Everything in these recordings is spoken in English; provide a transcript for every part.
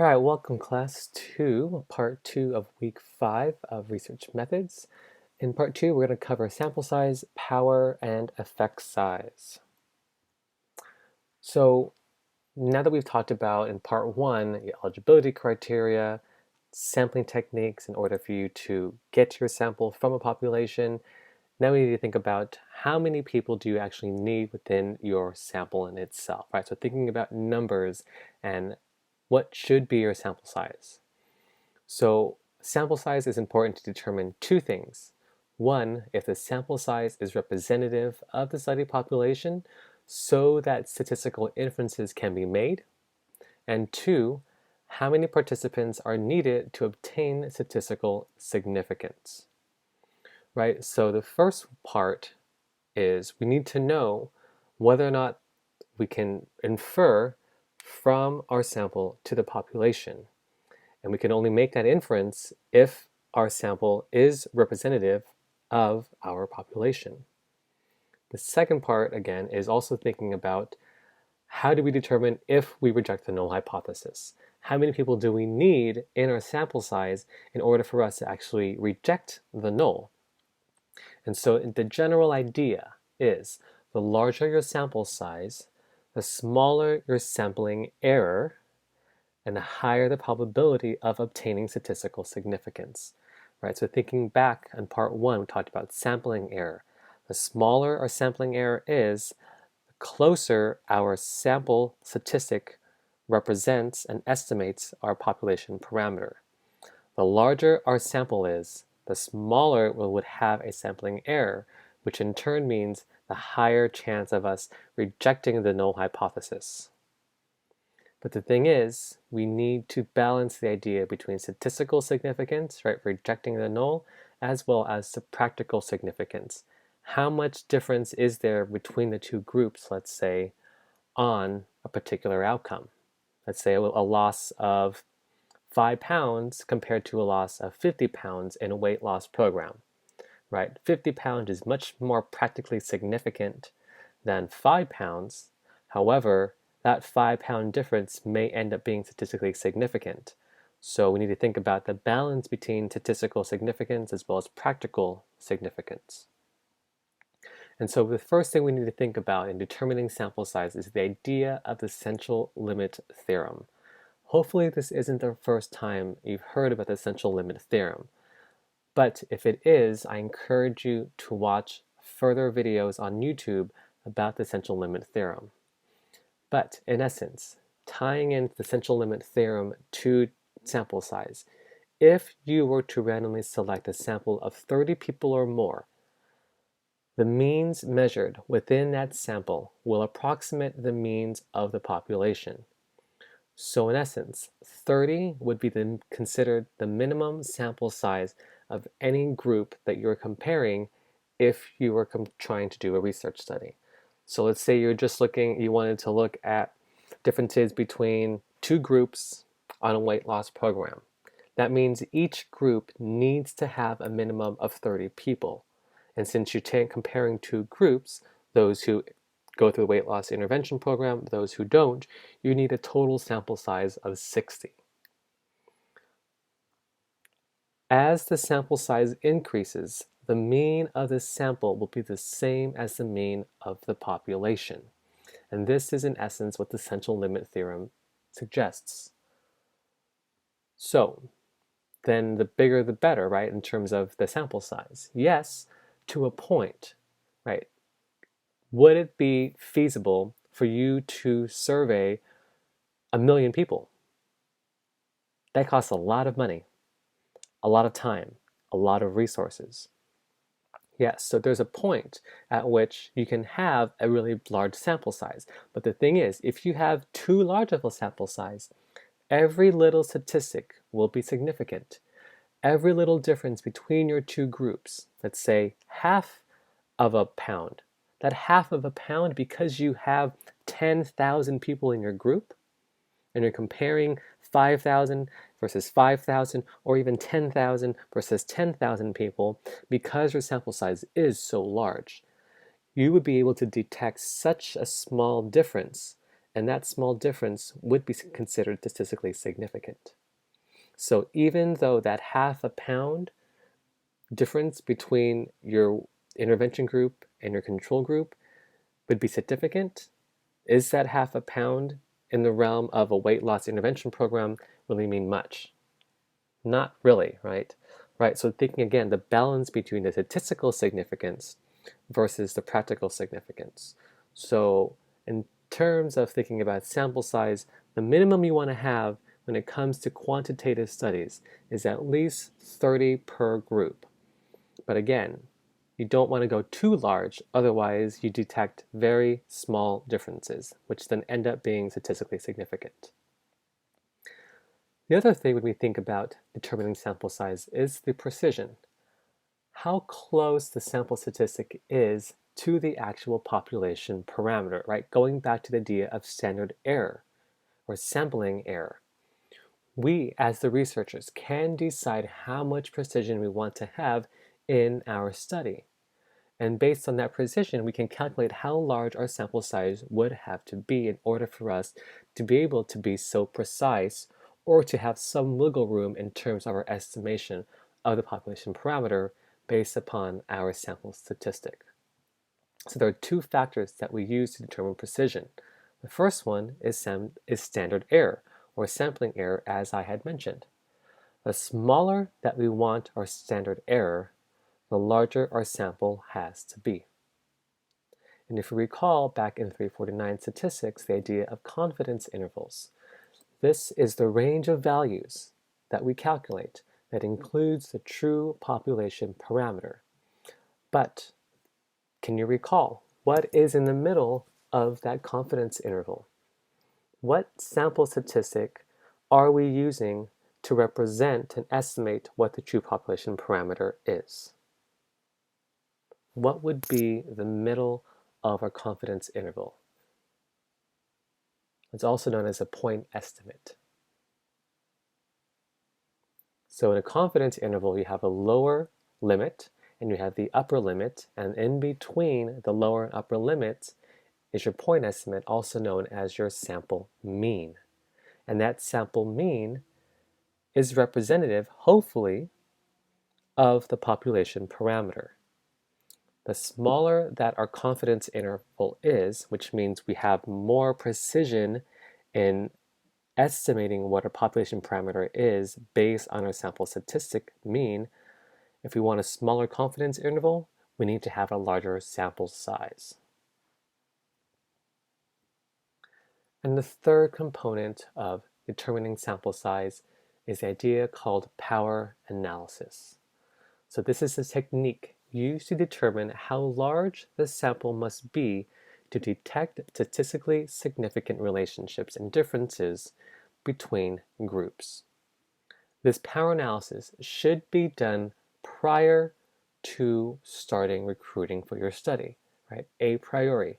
All right, welcome class to part 2 of week 5 of research methods. In part 2, we're going to cover sample size, power, and effect size. So now that we've talked about in part 1, the eligibility criteria, sampling techniques in order for you to get your sample from a population, now we need to think about how many people do you actually need within your sample in itself, right? So thinking about numbers and what should be your sample size. So sample size is important to determine two things. One, if the sample size is representative of the study population so that statistical inferences can be made. And two, how many participants are needed to obtain statistical significance. Right? So the first part is we need to know whether or not we can infer from our sample to the population. And we can only make that inference if our sample is representative of our population. The second part, again, is also thinking about how do we determine if we reject the null hypothesis? How many people do we need in our sample size in order for us to actually reject the null? And so the general idea is the larger your sample size, the smaller your sampling error, and the higher the probability of obtaining statistical significance. Right? So thinking back on part 1, we talked about sampling error. The smaller our sampling error is, the closer our sample statistic represents and estimates our population parameter. The larger our sample is, the smaller we would have a sampling error, which in turn means the higher chance of us rejecting the null hypothesis. But the thing is, we need to balance the idea between statistical significance, right, rejecting the null, as well as the practical significance. How much difference is there between the two groups, let's say, on a particular outcome? Let's say a loss of 5 pounds compared to a loss of 50 pounds in a weight loss program, right? 50 pounds is much more practically significant than 5 pounds. However, that 5-pound difference may end up being statistically significant. So we need to think about the balance between statistical significance as well as practical significance. And so the first thing we need to think about in determining sample size is the idea of the essential limit theorem. Hopefully this isn't the first time you've heard about the essential limit theorem. But if it is, I encourage you to watch further videos on YouTube about the essential limit theorem. But in essence, tying in the essential limit theorem to sample size, if you were to randomly select a sample of 30 people or more, the means measured within that sample will approximate the means of the population. So in essence, 30 would be considered the minimum sample size of any group that you're comparing if you were trying to do a research study. So let's say you're just you wanted to look at differences between two groups on a weight loss program. That means each group needs to have a minimum of 30 people. And since you're comparing two groups, those who go through the weight loss intervention program, those who don't, you need a total sample size of 60. As the sample size increases, the mean of the sample will be the same as the mean of the population. And this is in essence what the essential limit theorem suggests. So then the bigger the better, right, in terms of the sample size. Yes, to a point, right? Would it be feasible for you to survey 1 million people? That costs a lot of money, a lot of time, a lot of resources. Yes, so there's a point at which you can have a really large sample size. But the thing is, if you have too large of a sample size, every little statistic will be significant. Every little difference between your two groups, let's say half of a pound, that half of a pound, because you have 10,000 people in your group, and you're comparing 5,000 versus 5,000, or even 10,000 versus 10,000 people, because your sample size is so large, you would be able to detect such a small difference and that small difference would be considered statistically significant. So even though that half a pound difference between your intervention group and your control group would be significant, is that half a pound in the realm of a weight loss intervention program really mean much? Not really, right? Right, so thinking again, the balance between the statistical significance versus the practical significance. So in terms of thinking about sample size, the minimum you want to have when it comes to quantitative studies is at least 30 per group. But again, you don't want to go too large, otherwise you detect very small differences, which then end up being statistically significant. The other thing when we think about determining sample size is the precision. How close the sample statistic is to the actual population parameter, right? Going back to the idea of standard error or sampling error. We, as the researchers, can decide how much precision we want to have in our study. And based on that precision, we can calculate how large our sample size would have to be in order for us to be able to be so precise or to have some wiggle room in terms of our estimation of the population parameter based upon our sample statistic. So there are two factors that we use to determine precision. The first one is standard error, or sampling error, as I had mentioned. The smaller that we want our standard error, the larger our sample has to be. And if you recall back in 349 statistics, the idea of confidence intervals. This is the range of values that we calculate that includes the true population parameter. But can you recall what is in the middle of that confidence interval? What sample statistic are we using to represent and estimate what the true population parameter is? What would be the middle of our confidence interval? It's also known as a point estimate. So in a confidence interval, you have a lower limit and you have the upper limit, and in between the lower and upper limits is your point estimate, also known as your sample mean. And that sample mean is representative, hopefully, of the population parameter. The smaller that our confidence interval is, which means we have more precision in estimating what our population parameter is based on our sample statistic mean, if we want a smaller confidence interval, we need to have a larger sample size. And the third component of determining sample size is the idea called power analysis. So this is a technique used to determine how large the sample must be to detect statistically significant relationships and differences between groups. This power analysis should be done prior to starting recruiting for your study, right? A priori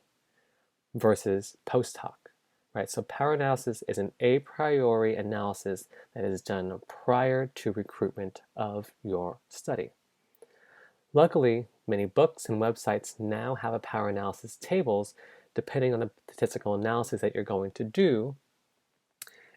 versus post hoc, right? So power analysis is an a priori analysis that is done prior to recruitment of your study. Luckily, many books and websites now have a power analysis tables depending on the statistical analysis that you're going to do,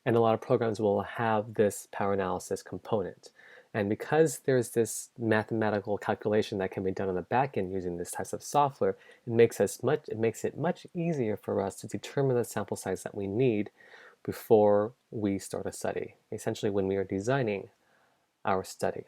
and a lot of programs will have this power analysis component. And because there's this mathematical calculation that can be done on the back end using this type of software, it makes it much easier for us to determine the sample size that we need before we start a study, essentially when we are designing our study.